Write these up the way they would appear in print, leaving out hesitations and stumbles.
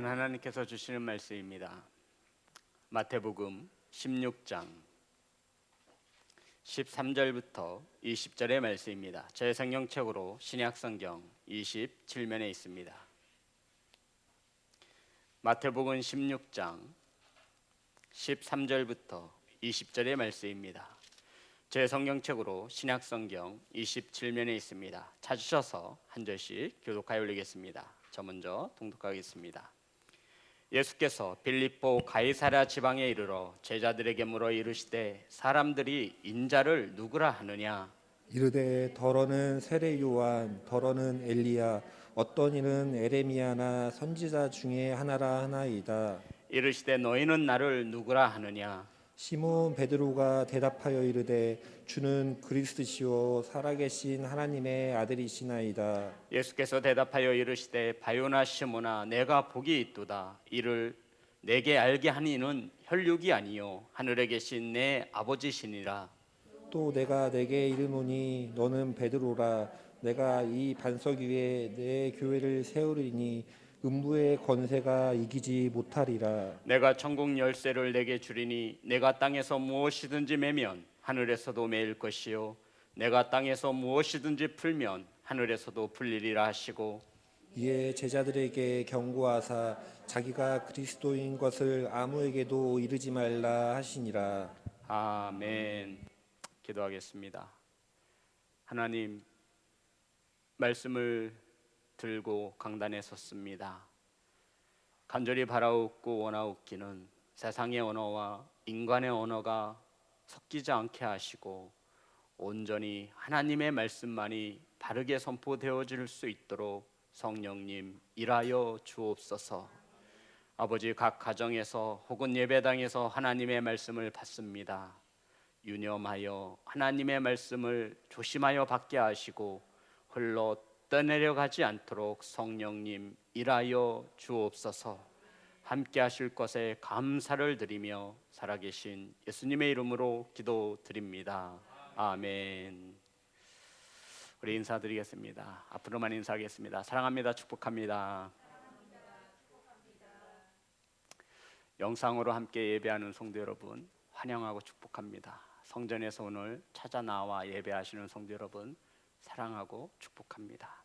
하나님께서 주시는 말씀입니다. 마태복음 16장 13절부터 20절의 말씀입니다. 제 성경책으로 신약성경 27면에 있습니다. 마태복음 16장 13절부터 20절의 말씀입니다. 제 성경책으로 신약성경 27면에 있습니다. 찾으셔서 한 절씩 교독하여 올리겠습니다. 저 먼저 통독하겠습니다. 예수께서 빌립보 가이사랴 지방에 이르러 제자들에게 물어 이르시되 사람들이 인자를 누구라 하느냐? 이르되 더러는 세례 요한, 더러는 엘리야, 어떤 이는 에레미야나 선지자 중에 하나라 하나이다. 이르시되 너희는 나를 누구라 하느냐? 시몬 베드로가 대답하여 이르되 주는 그리스도시요 살아계신 하나님의 아들이시나이다. 예수께서 대답하여 이르시되 바요나 시몬아 내가 복이 있도다. 이를 내게 알게 한 이는 혈육이 아니요 하늘에 계신 내 아버지시니라. 또 내가 내게 이르노니 너는 베드로라. 내가 이 반석 위에 내 교회를 세우리니 음부의 권세가 이기지 못하리라. 내가 천국 열쇠를 내게 주리니 내가 땅에서 무엇이든지 매면 하늘에서도 매일 것이요 내가 땅에서 무엇이든지 풀면 하늘에서도 풀리리라 하시고 이에 제자들에게 경고하사 자기가 그리스도인 것을 아무에게도 이르지 말라 하시니라. 아멘. 기도하겠습니다. 하나님, 말씀을 들고 강단에 섰습니다. 간절히 바라옵고 원하옵기는 세상의 언어와 인간의 언어가 섞이지 않게 하시고 온전히 하나님의 말씀만이 바르게 선포되어질 수 있도록 성령님 일하여 주옵소서. 아버지, 각 가정에서 혹은 예배당에서 하나님의 말씀을 받습니다. 유념하여 하나님의 말씀을 조심하여 받게 하시고 흘러 떠내려가지 않도록 성령님 일하여 주옵소서. 함께 하실 것에 감사를 드리며 살아계신 예수님의 이름으로 기도드립니다. 아멘. 우리 인사드리겠습니다. 앞으로만 인사하겠습니다. 사랑합니다. 축복합니다. 영상으로 함께 예배하는 성도 여러분 환영하고 축복합니다. 성전에서 오늘 찾아 나와 예배하시는 성도 여러분 사랑하고 축복합니다.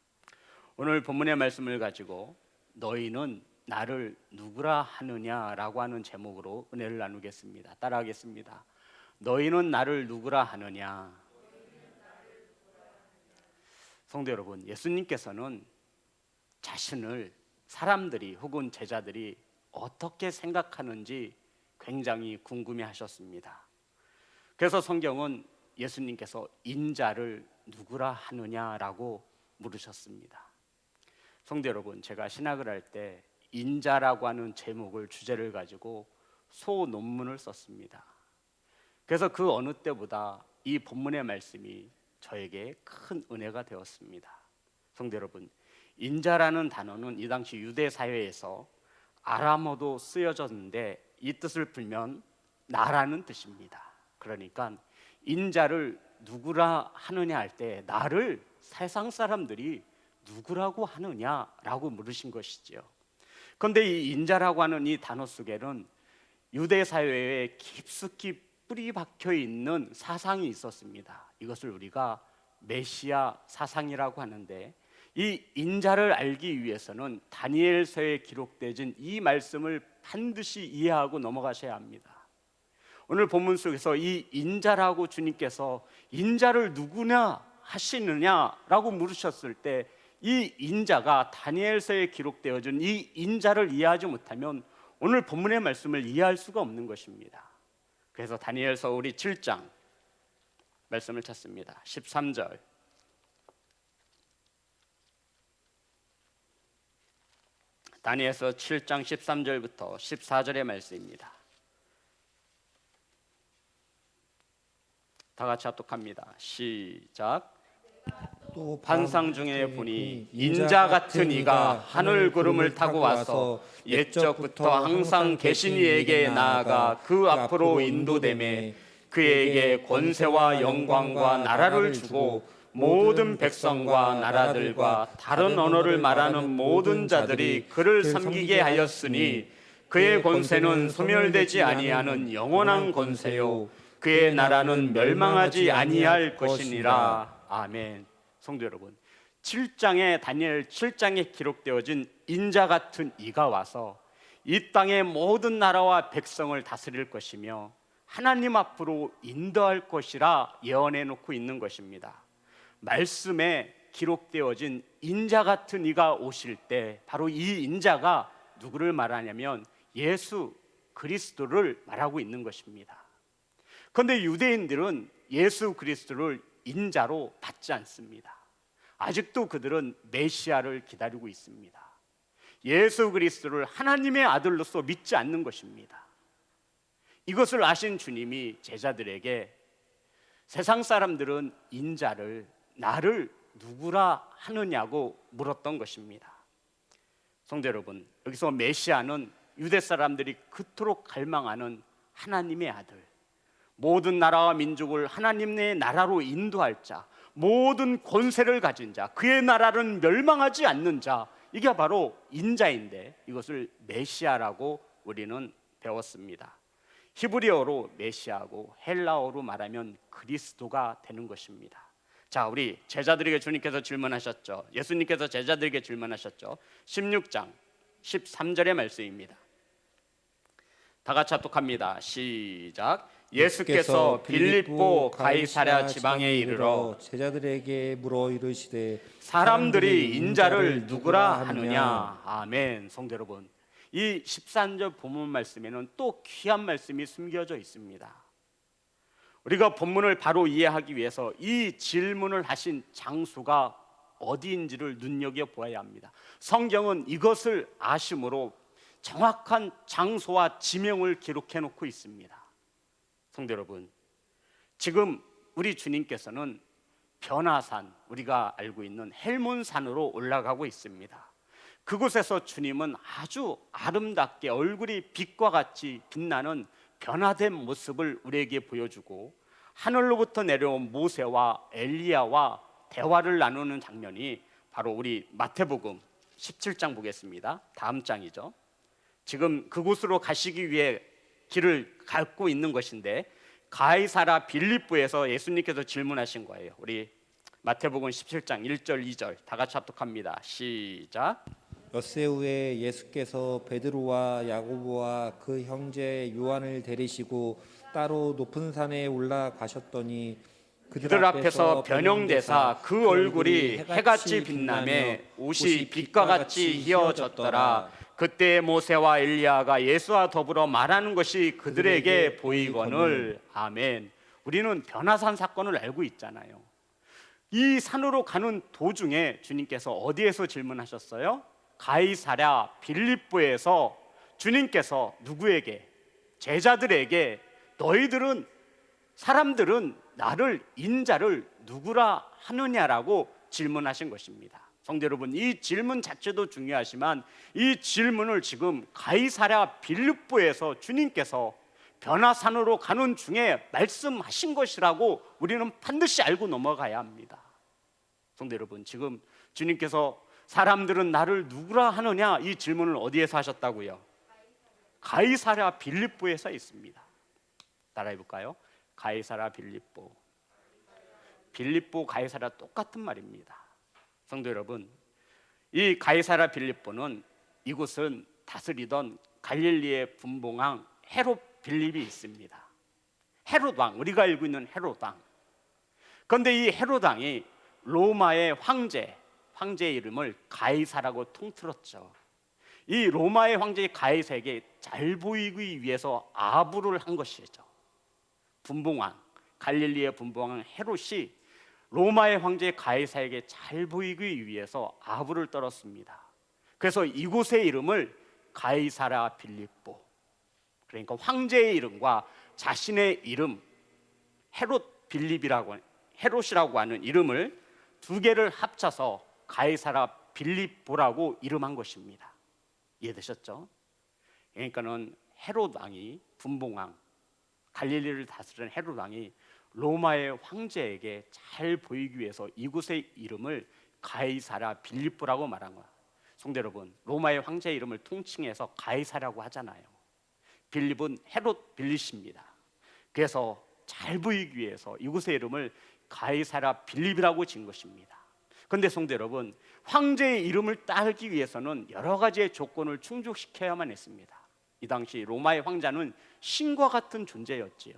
오늘 본문의 말씀을 가지고 너희는 나를 누구라 하느냐라고 하는 제목으로 은혜를 나누겠습니다. 따라하겠습니다. 너희는 나를 누구라 하느냐? 성도 여러분, 예수님께서는 자신을 사람들이 혹은 제자들이 어떻게 생각하는지 굉장히 궁금해하셨습니다. 그래서 성경은 예수님께서 인자를 누구라 하느냐라고 물으셨습니다. 성도 여러분, 제가 신학을 할 때 인자라고 하는 제목을 주제를 가지고 소논문을 썼습니다. 그래서 그 어느 때보다 이 본문의 말씀이 저에게 큰 은혜가 되었습니다. 성도 여러분, 인자라는 단어는 이 당시 유대 사회에서 아람어도 쓰여졌는데 이 뜻을 풀면 나라는 뜻입니다. 그러니까 인자를 누구라 하느냐 할 때 나를 세상 사람들이 누구라고 하느냐라고 물으신 것이지요. 그런데 이 인자라고 하는 이 단어 속에는 유대 사회에 깊숙이 뿌리 박혀 있는 사상이 있었습니다. 이것을 우리가 메시아 사상이라고 하는데 이 인자를 알기 위해서는 다니엘서에 기록되어진 이 말씀을 반드시 이해하고 넘어가셔야 합니다. 오늘 본문 속에서 이 인자라고 주님께서 인자를 누구냐 하시느냐라고 물으셨을 때 이 인자가 다니엘서에 기록되어진 이 인자를 이해하지 못하면 오늘 본문의 말씀을 이해할 수가 없는 것입니다. 그래서 다니엘서 우리 7장 말씀을 찾습니다. 13절 다니엘서 7장 13절부터 14절의 말씀입니다. 다 같이 합독합니다. 시작. 또 환상 중에 보니 인자 같은 이가 하늘 구름을 타고 와서 옛적부터 항상 계신 이에게 나아가 그 앞으로 인도되매 그에게 권세와 영광과 나라를 주고 모든 백성과 나라들과 다른 언어를 말하는 모든 자들이 그를 섬기게 하였으니 그의 권세는 소멸되지 아니하는 영원한 권세요 그의 나라는 멸망하지 아니할 것이니라. 아멘. 성도 여러분, 7장에 다니엘 7장에 기록되어진 인자 같은 이가 와서 이 땅의 모든 나라와 백성을 다스릴 것이며 하나님 앞으로 인도할 것이라 예언해 놓고 있는 것입니다. 말씀에 기록되어진 인자 같은 이가 오실 때 바로 이 인자가 누구를 말하냐면 예수 그리스도를 말하고 있는 것입니다. 그런데 유대인들은 예수 그리스도를 인자로 받지 않습니다. 아직도 그들은 메시아를 기다리고 있습니다. 예수 그리스도를 하나님의 아들로서 믿지 않는 것입니다. 이것을 아신 주님이 제자들에게 세상 사람들은 인자를 나를 누구라 하느냐고 물었던 것입니다. 성도 여러분, 여기서 메시아는 유대 사람들이 그토록 갈망하는 하나님의 아들, 모든 나라와 민족을 하나님의 나라로 인도할 자, 모든 권세를 가진 자, 그의 나라는 멸망하지 않는 자, 이게 바로 인자인데 이것을 메시아라고 우리는 배웠습니다. 히브리어로 메시아고 헬라어로 말하면 그리스도가 되는 것입니다. 자, 우리 제자들에게 주님께서 질문하셨죠. 예수님께서 제자들에게 질문하셨죠. 16장 13절의 말씀입니다. 다 같이 합독합니다. 시작. 예수께서 빌립보 가이사랴 지방에 이르러 제자들에게 물어 이르시되 사람들이 인자를 누구라 하느냐. 아멘. 성도 여러분, 이 13절 본문 말씀에는 또 귀한 말씀이 숨겨져 있습니다. 우리가 본문을 바로 이해하기 위해서 이 질문을 하신 장소가 어디인지를 눈여겨보아야 합니다. 성경은 이것을 아심으로 정확한 장소와 지명을 기록해 놓고 있습니다. 성도 여러분, 지금 우리 주님께서는 변화산, 우리가 알고 있는 헬몬산으로 올라가고 있습니다. 그곳에서 주님은 아주 아름답게 얼굴이 빛과 같이 빛나는 변화된 모습을 우리에게 보여주고 하늘로부터 내려온 모세와 엘리야와 대화를 나누는 장면이 바로 우리 마태복음 17장 보겠습니다. 다음 장이죠. 지금 그곳으로 가시기 위해 길을 밟고 있는 것인데 가이사랴 빌립보에서 예수님께서 질문하신 거예요. 우리 마태복음 17장 1절 2절 다 같이 합독합니다. 시작. 엿새 후에 예수께서 베드로와 야고보와 그 형제 요한을 데리시고 따로 높은 산에 올라가셨더니 그들 앞에서 변형되사 그 얼굴이 해같이 빛나며 옷이 빛과 같이 휘어졌더라. 그때 모세와 엘리야가 예수와 더불어 말하는 것이 그들에게 보이거늘. 아멘. 우리는 변화산 사건을 알고 있잖아요. 이 산으로 가는 도중에 주님께서 어디에서 질문하셨어요? 가이사랴 빌립보에서 주님께서 누구에게? 제자들에게 너희들은 사람들은 나를 인자를 누구라 하느냐라고 질문하신 것입니다. 성도 여러분, 이 질문 자체도 중요하지만 이 질문을 지금 가이사랴 빌립보에서 주님께서 변화산으로 가는 중에 말씀하신 것이라고 우리는 반드시 알고 넘어가야 합니다. 성도 여러분, 지금 주님께서 사람들은 나를 누구라 하느냐 이 질문을 어디에서 하셨다고요? 가이사랴 빌립보에서 있습니다. 따라해 볼까요? 가이사랴 빌립보. 빌립보 가이사랴 똑같은 말입니다. 성도 여러분, 이 가이사랴 빌립보는 이곳은 다스리던 갈릴리의 분봉왕 헤롯 빌립이 있습니다. 헤롯 왕, 우리가 알고 있는 헤롯 왕. 그런데 이 헤롯 왕이 로마의 황제의 이름을 가이사라고 통틀었죠. 이 로마의 황제 가이사에게 잘 보이기 위해서 아부를 한 것이죠. 분봉왕, 갈릴리의 분봉왕 헤롯이 로마의 황제 가이사에게 잘 보이기 위해서 아부를 떨었습니다. 그래서 이곳의 이름을 가이사랴 빌립보, 그러니까 황제의 이름과 자신의 이름 헤롯이라고 하는 이름을 두 개를 합쳐서 가이사랴 빌립보라고 이름한 것입니다. 이해되셨죠? 그러니까는 헤롯 왕이 분봉왕, 갈릴리를 다스리는 헤롯 왕이 로마의 황제에게 잘 보이기 위해서 이곳의 이름을 가이사라 빌립보라고 말한 거야. 성도 여러분, 로마의 황제의 이름을 통칭해서 가이사라고 하잖아요. 빌립은 헤롯 빌립입니다. 그래서 잘 보이기 위해서 이곳의 이름을 가이사라 빌립이라고 지은 것입니다. 그런데 성도 여러분, 황제의 이름을 따기 위해서는 여러 가지의 조건을 충족시켜야만 했습니다. 이 당시 로마의 황자는 신과 같은 존재였지요.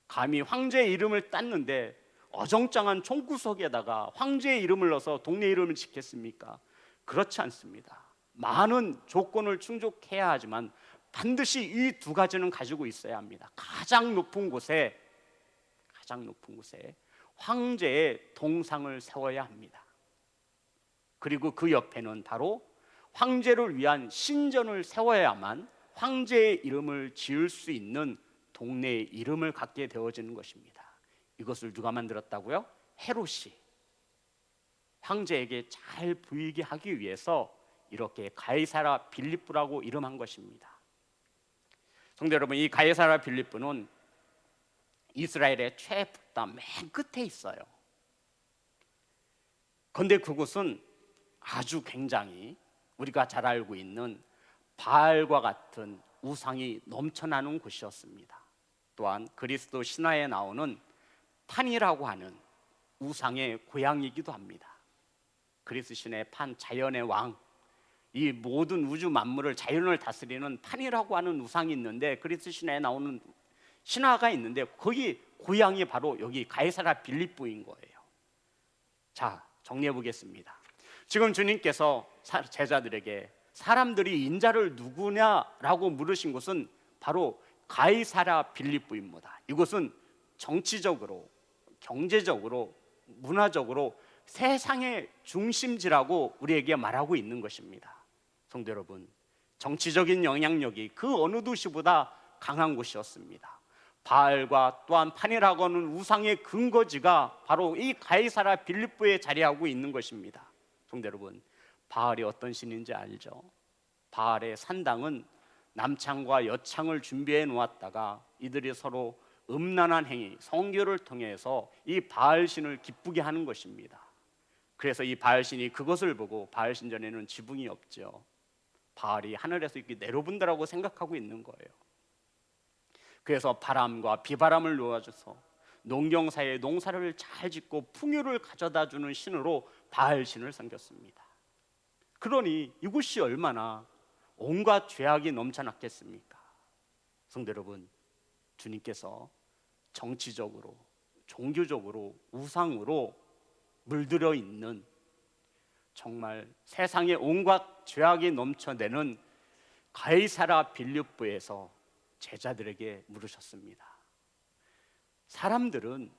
감히 황제의 이름을 땄는데 어정쩡한 총구석에다가 황제의 이름을 넣어서 동네 이름을 짓겠습니까? 그렇지 않습니다. 많은 조건을 충족해야 하지만 반드시 이 두 가지는 가지고 있어야 합니다. 가장 높은 곳에 황제의 동상을 세워야 합니다. 그리고 그 옆에는 바로 황제를 위한 신전을 세워야만 황제의 이름을 지을 수 있는 동네의 이름을 갖게 되어지는 것입니다. 이것을 누가 만들었다고요? 헤롯이 황제에게 잘 보이게 하기 위해서 이렇게 가이사라 빌립보라고 이름한 것입니다. 성도 여러분, 이 가이사라 빌립보는 이스라엘의 최북단 맨 끝에 있어요. 그런데 그곳은 아주 굉장히 우리가 잘 알고 있는 바알과 같은 우상이 넘쳐나는 곳이었습니다. 또한 그리스도 신화에 나오는 판이라고 하는 우상의 고향이기도 합니다. 그리스 신의 판, 자연의 왕, 이 모든 우주 만물을, 자연을 다스리는 판이라고 하는 우상이 있는데, 그리스 신화에 나오는 신화가 있는데 거기 고향이 바로 여기 가이사라 빌립보인 거예요. 자, 정리해 보겠습니다. 지금 주님께서 제자들에게 사람들이 인자를 누구냐라고 물으신 곳은 바로 가이사라 빌립보입니다. 이곳은 정치적으로, 경제적으로, 문화적으로 세상의 중심지라고 우리에게 말하고 있는 것입니다. 성도 여러분, 정치적인 영향력이 그 어느 도시보다 강한 곳이었습니다. 바알과 또한 판이라고 하는 우상의 근거지가 바로 이 가이사라 빌립보에 자리하고 있는 것입니다. 성도 여러분, 바알이 어떤 신인지 알죠? 바알의 산당은 남창과 여창을 준비해 놓았다가 이들이 서로 음란한 행위, 성교를 통해서 이 바알 신을 기쁘게 하는 것입니다. 그래서 이 바알 신이 그것을 보고, 바알 신전에는 지붕이 없죠. 바알이 하늘에서 이렇게 내려본다라고 생각하고 있는 거예요. 그래서 바람과 비바람을 놓아줘서 농경사에 농사를 잘 짓고 풍요를 가져다 주는 신으로 바알 신을 섬겼습니다. 그러니 이곳이 얼마나 온갖 죄악이 넘쳐났겠습니까? 성도 여러분, 주님께서 정치적으로, 종교적으로, 우상으로 물들어 있는 정말 세상에 온갖 죄악이 넘쳐내는 가이사라 빌립보에서 제자들에게 물으셨습니다. 사람들은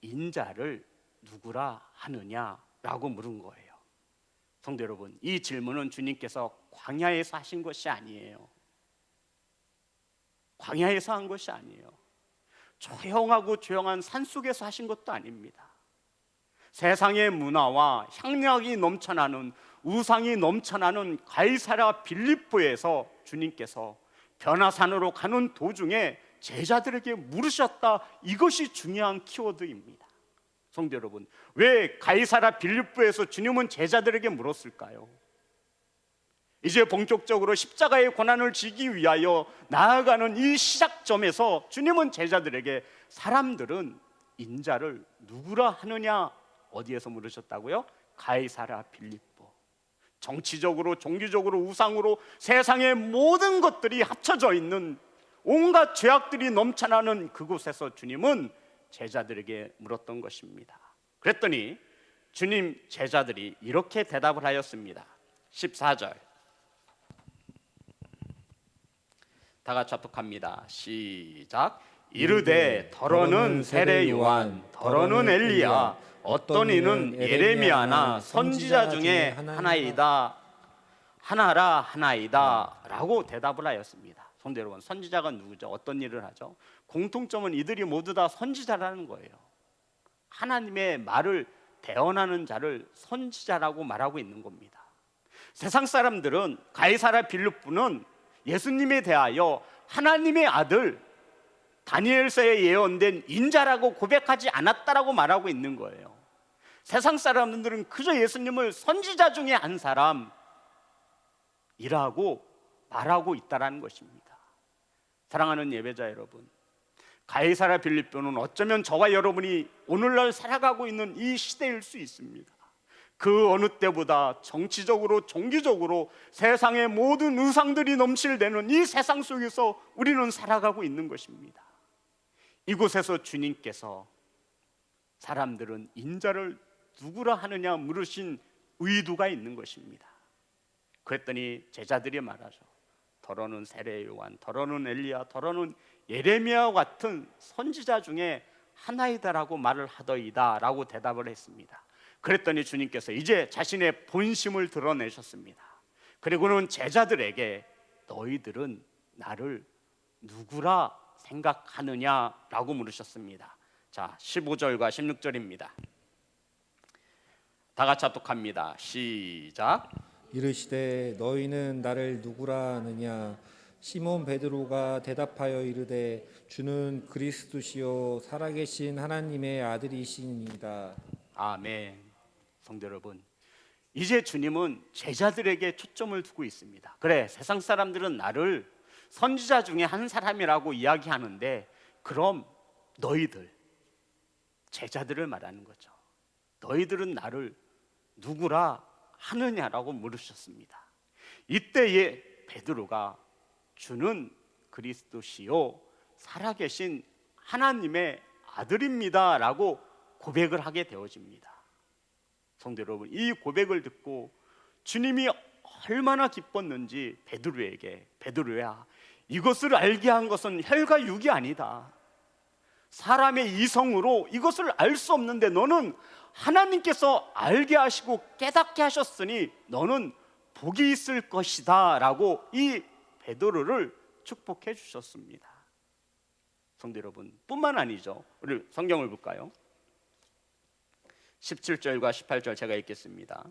인자를 누구라 하느냐라고 물은 거예요. 성도 여러분, 이 질문은 주님께서 광야에서 하신 것이 아니에요. 광야에서 한 것이 아니에요. 조용하고 조용한 산속에서 하신 것도 아닙니다. 세상의 문화와 향락이 넘쳐나는, 우상이 넘쳐나는 가이사라 빌립보에서 주님께서 변화산으로 가는 도중에 제자들에게 물으셨다. 이것이 중요한 키워드입니다. 성도 여러분, 왜 가이사라 빌립보에서 주님은 제자들에게 물었을까요? 이제 본격적으로 십자가의 고난을 지기 위하여 나아가는 이 시작점에서 주님은 제자들에게 사람들은 인자를 누구라 하느냐, 어디에서 물으셨다고요? 가이사라 빌립보. 정치적으로, 종교적으로, 우상으로 세상의 모든 것들이 합쳐져 있는 온갖 죄악들이 넘쳐나는 그곳에서 주님은 제자들에게 물었던 것입니다. 그랬더니 주님 제자들이 이렇게 대답을 하였습니다. 14절 다 같이 합독합니다. 시작. 이르되 더러는 세례 요한, 더러는 엘리야, 어떤 이는 예레미야나 선지자 중에 하나이다 라고 대답을 하였습니다. 성도 여러분, 선지자가 누구죠? 어떤 일을 하죠? 공통점은 이들이 모두 다 선지자라는 거예요. 하나님의 말을 대언하는 자를 선지자라고 말하고 있는 겁니다. 세상 사람들은 가이사라 빌립보는 예수님에 대하여 하나님의 아들, 다니엘서에 예언된 인자라고 고백하지 않았다라고 말하고 있는 거예요. 세상 사람들은 그저 예수님을 선지자 중에 한 사람이라고 말하고 있다라는 것입니다. 사랑하는 예배자 여러분, 가이사랴 빌립보는 어쩌면 저와 여러분이 오늘날 살아가고 있는 이 시대일 수 있습니다. 그 어느 때보다 정치적으로 종교적으로 세상의 모든 의상들이 넘실대는 이 세상 속에서 우리는 살아가고 있는 것입니다. 이곳에서 주님께서 사람들은 인자를 누구라 하느냐 물으신 의도가 있는 것입니다. 그랬더니 제자들이 말하죠. 더러는 세례 요한, 더러는 엘리야, 더러는 예레미야와 같은 선지자 중에 하나이다라고 말을 하더이다 라고 대답을 했습니다. 그랬더니 주님께서 이제 자신의 본심을 드러내셨습니다. 그리고는 제자들에게 너희들은 나를 누구라 생각하느냐라고 물으셨습니다. 자, 15절과 16절입니다. 다 같이 합독합니다. 시작. 이르시되 너희는 나를 누구라 하느냐. 시몬 베드로가 대답하여 이르되 주는 그리스도시요 살아계신 하나님의 아들이시니이다. 아멘. 성도 여러분, 이제 주님은 제자들에게 초점을 두고 있습니다. 그래, 세상 사람들은 나를 선지자 중에 한 사람이라고 이야기하는데 그럼 너희들, 제자들을 말하는 거죠. 너희들은 나를 누구라 하느냐라고 물으셨습니다. 이때에 베드로가 주는 그리스도시요 살아계신 하나님의 아들입니다 라고 고백을 하게 되어집니다. 성도 여러분, 이 고백을 듣고 주님이 얼마나 기뻤는지 베드로에게, 베드로야, 이것을 알게 한 것은 혈과 육이 아니다. 사람의 이성으로 이것을 알 수 없는데 너는 하나님께서 알게 하시고 깨닫게 하셨으니 너는 복이 있을 것이다 라고 이 베드로를 축복해 주셨습니다. 성도 여러분, 뿐만 아니죠. 우리 성경을 볼까요? 17절과 18절 제가 읽겠습니다.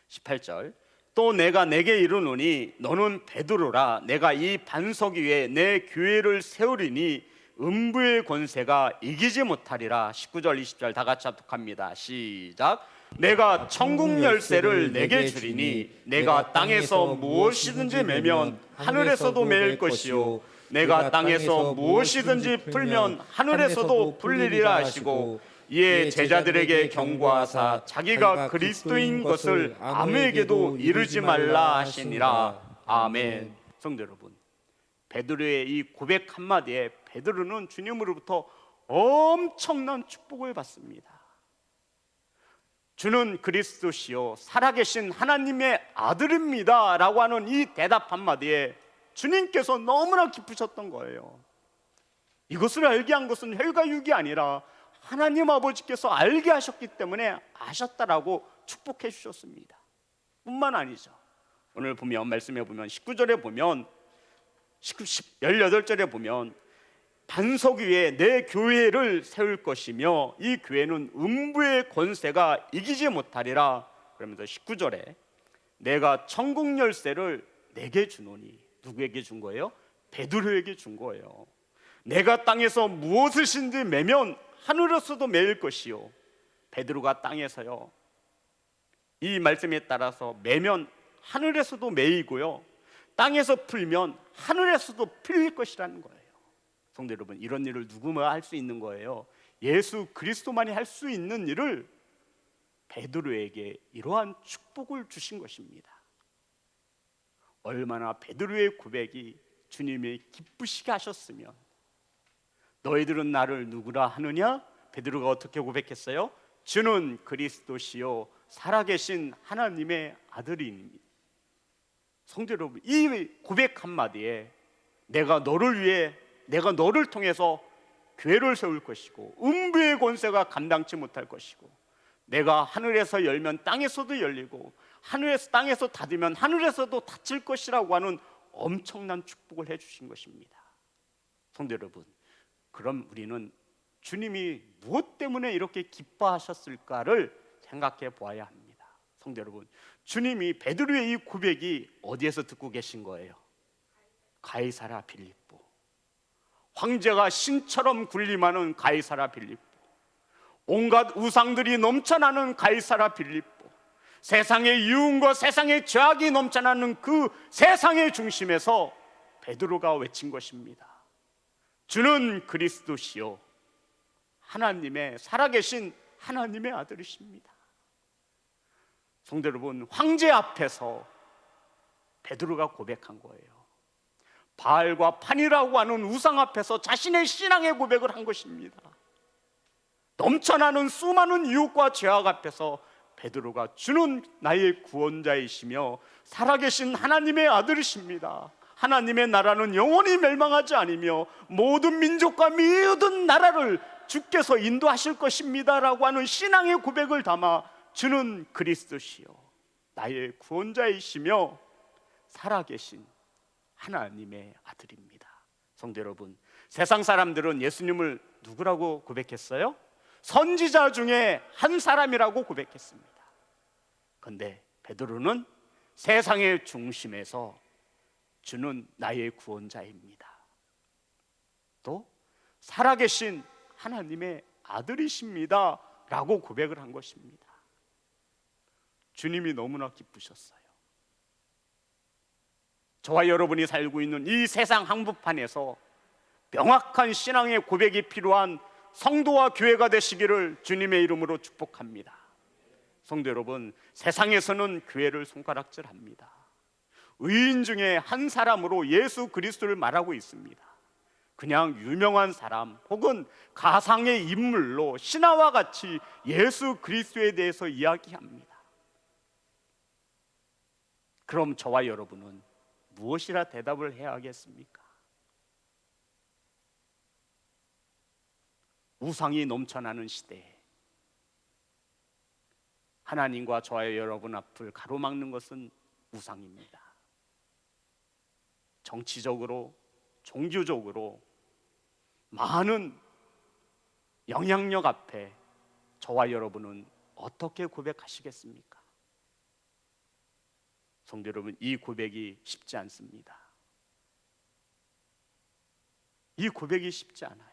18절, 또 내가 내게 이르노니 너는 베드로라. 내가 이 반석 위에 내 교회를 세우리니 음부의 권세가 이기지 못하리라. 19절 20절 다 같이 합독합니다. 시작. 내가 천국 열쇠를 내게 주리니 내가 땅에서 무엇이든지 매면 하늘에서도 매일 것이요 내가 땅에서 무엇이든지 풀면 하늘에서도 풀리리라 하시고, 이에 제자들에게 경고하사 자기가 그리스도인 것을 아무에게도 이르지 말라 하시니라. 아멘. 성도 여러분, 베드로의 이 고백 한마디에 베드로는 주님으로부터 엄청난 축복을 받습니다. 주는 그리스도시요 살아계신 하나님의 아들입니다 라고 하는 이 대답 한마디에 주님께서 너무나 기쁘셨던 거예요. 이것을 알게 한 것은 혈과 육이 아니라 하나님 아버지께서 알게 하셨기 때문에 아셨다라고 축복해 주셨습니다. 뿐만 아니죠. 오늘 보면 말씀해 보면 19절에 보면 18절에 보면 반석 위에 내 교회를 세울 것이며 이 교회는 음부의 권세가 이기지 못하리라. 그러면서 19절에 내가 천국 열쇠를 내게 주노니, 누구에게 준 거예요? 베드로에게 준 거예요. 내가 땅에서 무엇이든지 매면 하늘에서도 매일 것이요. 베드로가 땅에서요, 이 말씀에 따라서 매면 하늘에서도 매이고요, 땅에서 풀면 하늘에서도 풀릴 것이라는 거예요. 성도 여러분, 이런 일을 누구나 할 수 있는 거예요. 예수 그리스도만이 할 수 있는 일을 베드로에게 이러한 축복을 주신 것입니다. 얼마나 베드로의 고백이 주님이 기쁘시게 하셨으면, 너희들은 나를 누구라 하느냐? 베드로가 어떻게 고백했어요? 주는 그리스도시요 살아계신 하나님의 아들이니. 성도 여러분, 이 고백 한마디에 내가 너를 위해, 내가 너를 통해서 교회를 세울 것이고 음부의 권세가 감당치 못할 것이고, 내가 하늘에서 열면 땅에서도 열리고 하늘에서 땅에서 닫으면 하늘에서도 닫힐 것이라고 하는 엄청난 축복을 해주신 것입니다. 성도 여러분, 그럼 우리는 주님이 무엇 때문에 이렇게 기뻐하셨을까를 생각해 보아야 합니다. 성도 여러분, 주님이 베드로의 이 고백이 어디에서 듣고 계신 거예요? 가이사랴 빌립보. 황제가 신처럼 군림하는 가이사라 빌립보, 온갖 우상들이 넘쳐나는 가이사라 빌립보, 세상의 유흥과 세상의 죄악이 넘쳐나는 그 세상의 중심에서 베드로가 외친 것입니다. 주는 그리스도시요 하나님의 살아계신 하나님의 아들이십니다. 성도 여러분, 황제 앞에서 베드로가 고백한 거예요. 바알과 판이라고 하는 우상 앞에서 자신의 신앙의 고백을 한 것입니다. 넘쳐나는 수많은 유혹과 죄악 앞에서 베드로가 주는 나의 구원자이시며 살아계신 하나님의 아들이십니다. 하나님의 나라는 영원히 멸망하지 아니며 모든 민족과 모든 나라를 주께서 인도하실 것입니다 라고 하는 신앙의 고백을 담아 주는 그리스도시요 나의 구원자이시며 살아계신 하나님의 아들입니다. 성도 여러분, 세상 사람들은 예수님을 누구라고 고백했어요? 선지자 중에 한 사람이라고 고백했습니다. 그런데 베드로는 세상의 중심에서 주는 나의 구원자입니다, 또 살아계신 하나님의 아들이십니다 라고 고백을 한 것입니다. 주님이 너무나 기쁘셨어요. 저와 여러분이 살고 있는 이 세상 한복판에서 명확한 신앙의 고백이 필요한 성도와 교회가 되시기를 주님의 이름으로 축복합니다. 성도 여러분, 세상에서는 교회를 손가락질합니다. 의인 중에 한 사람으로 예수 그리스도를 말하고 있습니다. 그냥 유명한 사람 혹은 가상의 인물로 신화와 같이 예수 그리스도에 대해서 이야기합니다. 그럼 저와 여러분은 무엇이라 대답을 해야 하겠습니까? 우상이 넘쳐나는 시대에 하나님과 저와 여러분 앞을 가로막는 것은 우상입니다. 정치적으로, 종교적으로 많은 영향력 앞에 저와 여러분은 어떻게 고백하시겠습니까? 성도 여러분, 이 고백이 쉽지 않습니다. 이 고백이 쉽지 않아요.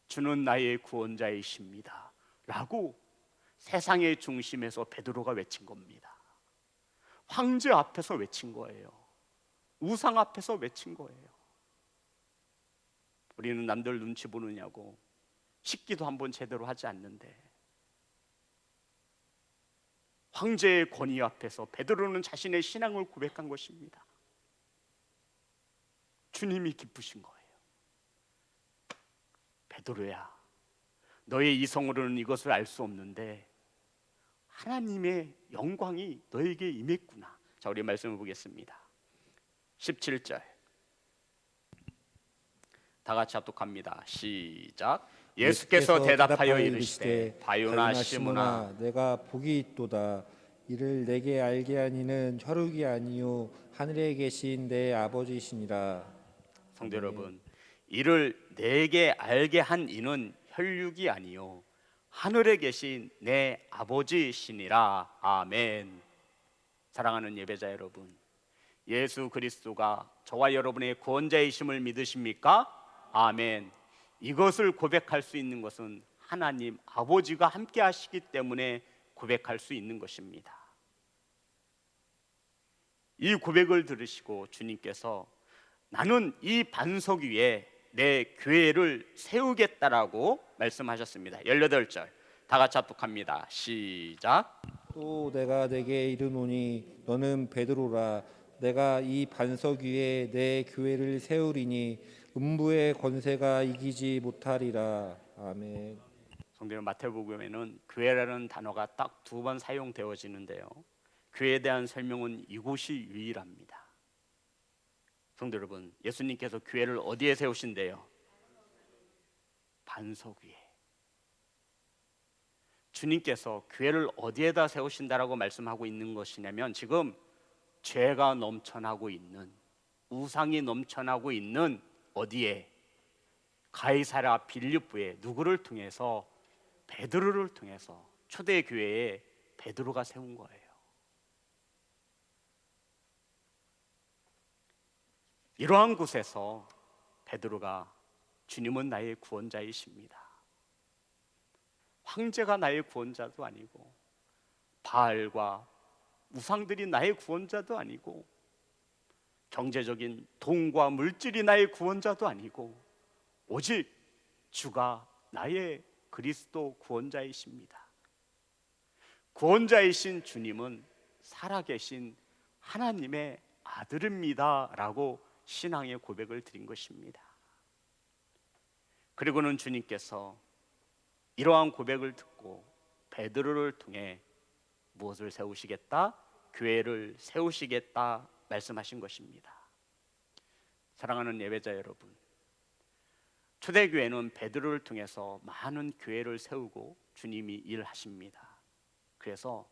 주는 나의 구원자이십니다 라고 세상의 중심에서 베드로가 외친 겁니다. 황제 앞에서 외친 거예요. 우상 앞에서 외친 거예요. 우리는 남들 눈치 보느냐고 식기도 한번 제대로 하지 않는데 황제의 권위 앞에서 베드로는 자신의 신앙을 고백한 것입니다. 주님이 기쁘신 거예요. 베드로야, 너의 이성으로는 이것을 알 수 없는데 하나님의 영광이 너에게 임했구나. 자, 우리 말씀을 보겠습니다. 17절 다 같이 합독합니다. 시작. 예수께서 대답하여 이르시되 바요나 시므나 내가 복이 있도다. 이를 내게 알게 하니는 혈육이 아니요 하늘에 계신 내 아버지시니라. 성도 여러분, 이를 내게 알게 한 이는 혈육이 아니요 하늘에 계신 내 아버지시니라. 아멘. 사랑하는 예배자 여러분, 예수 그리스도가 저와 여러분의 구원자이심을 믿으십니까? 아멘. 이것을 고백할 수 있는 것은 하나님 아버지가 함께 하시기 때문에 고백할 수 있는 것입니다. 이 고백을 들으시고 주님께서 나는 이 반석 위에 내 교회를 세우겠다라고 말씀하셨습니다. 18절 다 같이 합독합니다. 시작. 또 내가 내게 이르노니 너는 베드로라. 내가 이 반석 위에 내 교회를 세우리니 음부의 권세가 이기지 못하리라. 아멘. 성도 여러분, 마태복음에는 교회라는 단어가 딱 2번 사용되어지는데요, 교회에 대한 설명은 이곳이 유일합니다. 성도 여러분, 예수님께서 교회를 어디에 세우신대요? 반석 위에. 주님께서 교회를 어디에다 세우신다라고 말씀하고 있는 것이냐면 지금 죄가 넘쳐나고 있는, 우상이 넘쳐나고 있는 어디에? 가이사랴 빌립보에 누구를 통해서? 베드로를 통해서 초대교회에 베드로가 세운 거예요. 이러한 곳에서 베드로가 주님은 나의 구원자이십니다. 황제가 나의 구원자도 아니고 바알과 우상들이 나의 구원자도 아니고 경제적인 돈과 물질이 나의 구원자도 아니고 오직 주가 나의 그리스도 구원자이십니다. 구원자이신 주님은 살아계신 하나님의 아들입니다 라고 신앙의 고백을 드린 것입니다. 그리고는 주님께서 이러한 고백을 듣고 베드로를 통해 무엇을 세우시겠다? 교회를 세우시겠다 말씀하신 것입니다. 사랑하는 예배자 여러분, 초대교회는 베드로를 통해서 많은 교회를 세우고 주님이 일하십니다. 그래서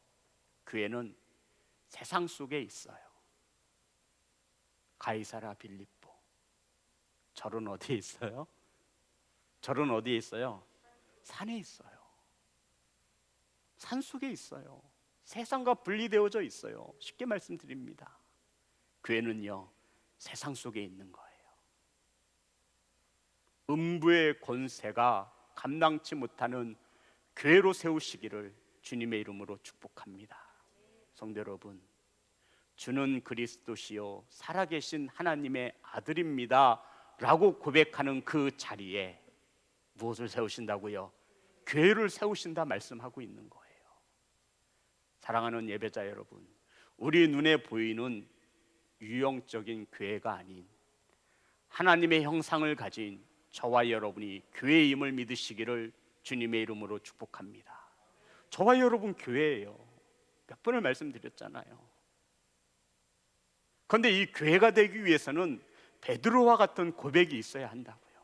교회는 세상 속에 있어요. 가이사랴 빌립보. 절은 어디에 있어요? 절은 어디에 있어요? 산에 있어요. 산 속에 있어요. 세상과 분리되어져 있어요. 쉽게 말씀드립니다. 교회는요, 세상 속에 있는 거예요. 음부의 권세가 감당치 못하는 교회로 세우시기를 주님의 이름으로 축복합니다. 성도 여러분, 주는 그리스도시요 살아계신 하나님의 아들입니다 라고 고백하는 그 자리에 무엇을 세우신다고요? 교회를 세우신다 말씀하고 있는 거예요. 사랑하는 예배자 여러분, 우리 눈에 보이는 유형적인 교회가 아닌 하나님의 형상을 가진 저와 여러분이 교회임을 믿으시기를 주님의 이름으로 축복합니다. 저와 여러분 교회예요. 몇 번을 말씀드렸잖아요. 그런데 이 교회가 되기 위해서는 베드로와 같은 고백이 있어야 한다고요.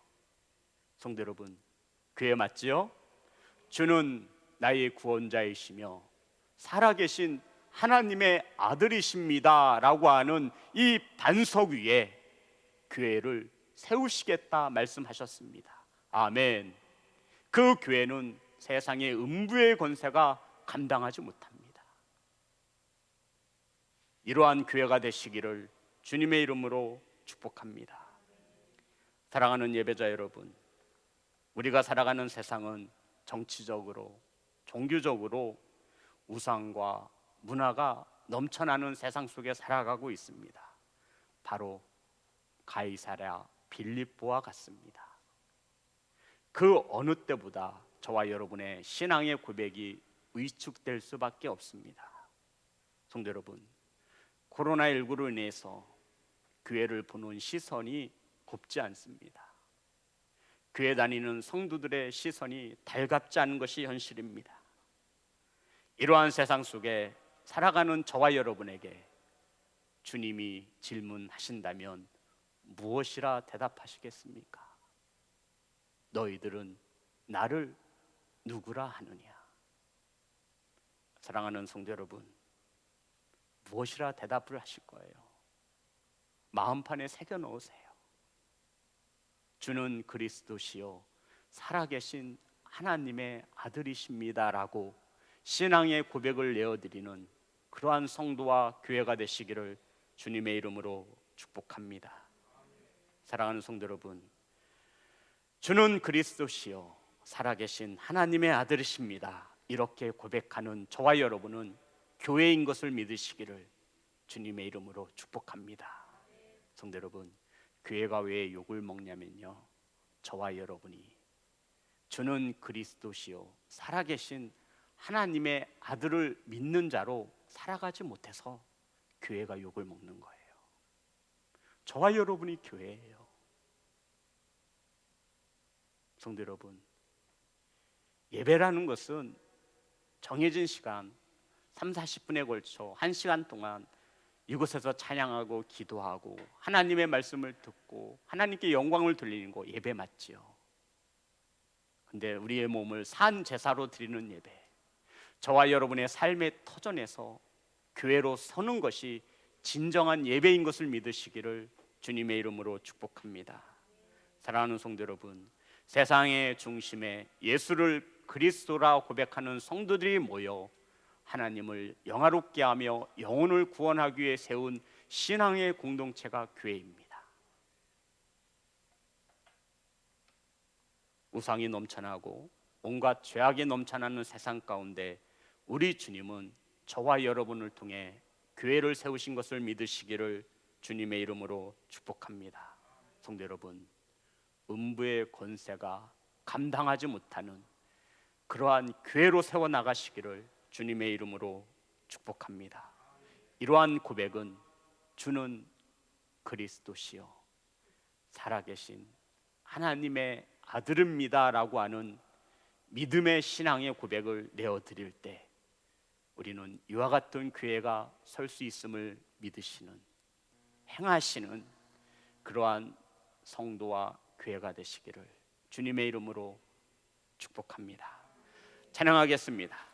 성도 여러분, 교회 맞지요? 주는 나의 구원자이시며 살아계신 하나님의 아들이십니다 라고 하는 이 반석 위에 교회를 세우시겠다 말씀하셨습니다. 아멘. 그 교회는 세상의 음부의 권세가 감당하지 못합니다. 이러한 교회가 되시기를 주님의 이름으로 축복합니다. 사랑하는 예배자 여러분, 우리가 살아가는 세상은 정치적으로, 종교적으로 우상과 문화가 넘쳐나는 세상 속에 살아가고 있습니다. 바로 가이사랴 빌립보와 같습니다. 그 어느 때보다 저와 여러분의 신앙의 고백이 위축될 수밖에 없습니다. 성도 여러분, 코로나19로 인해서 교회를 보는 시선이 곱지 않습니다. 교회 다니는 성도들의 시선이 달갑지 않은 것이 현실입니다. 이러한 세상 속에 살아가는 저와 여러분에게 주님이 질문하신다면 무엇이라 대답하시겠습니까? 너희들은 나를 누구라 하느냐? 사랑하는 성도 여러분, 무엇이라 대답을 하실 거예요? 마음판에 새겨 놓으세요. 주는 그리스도시요 살아계신 하나님의 아들이십니다라고 신앙의 고백을 내어드리는 그러한 성도와 교회가 되시기를 주님의 이름으로 축복합니다. 사랑하는 성도 여러분, 주는 그리스도시요 살아계신 하나님의 아들이십니다 이렇게 고백하는 저와 여러분은 교회인 것을 믿으시기를 주님의 이름으로 축복합니다. 성도 여러분, 교회가 왜 욕을 먹냐면요, 저와 여러분이 주는 그리스도시요 살아계신 하나님의 아들을 믿는 자로 살아가지 못해서 교회가 욕을 먹는 거예요. 저와 여러분이 교회예요. 성도 여러분, 예배라는 것은 정해진 시간 30-40분에 걸쳐 1시간 동안 이곳에서 찬양하고 기도하고 하나님의 말씀을 듣고 하나님께 영광을 돌리는 거 예배 맞지요. 근데 우리의 몸을 산 제사로 드리는 예배, 저와 여러분의 삶의 터전에서 교회로 서는 것이 진정한 예배인 것을 믿으시기를 주님의 이름으로 축복합니다. 사랑하는 성도 여러분, 세상의 중심에 예수를 그리스도라 고백하는 성도들이 모여 하나님을 영화롭게 하며 영혼을 구원하기 위해 세운 신앙의 공동체가 교회입니다. 우상이 넘쳐나고 온갖 죄악이 넘쳐나는 세상 가운데 우리 주님은 저와 여러분을 통해 교회를 세우신 것을 믿으시기를 주님의 이름으로 축복합니다. 성도 여러분, 음부의 권세가 감당하지 못하는 그러한 교회로 세워나가시기를 주님의 이름으로 축복합니다. 이러한 고백은 주는 그리스도시요 살아계신 하나님의 아들입니다 라고 하는 믿음의 신앙의 고백을 내어드릴 때 우리는 이와 같은 교회가 설 수 있음을 믿으시는, 행하시는 그러한 성도와 교회가 되시기를 주님의 이름으로 축복합니다. 찬양하겠습니다.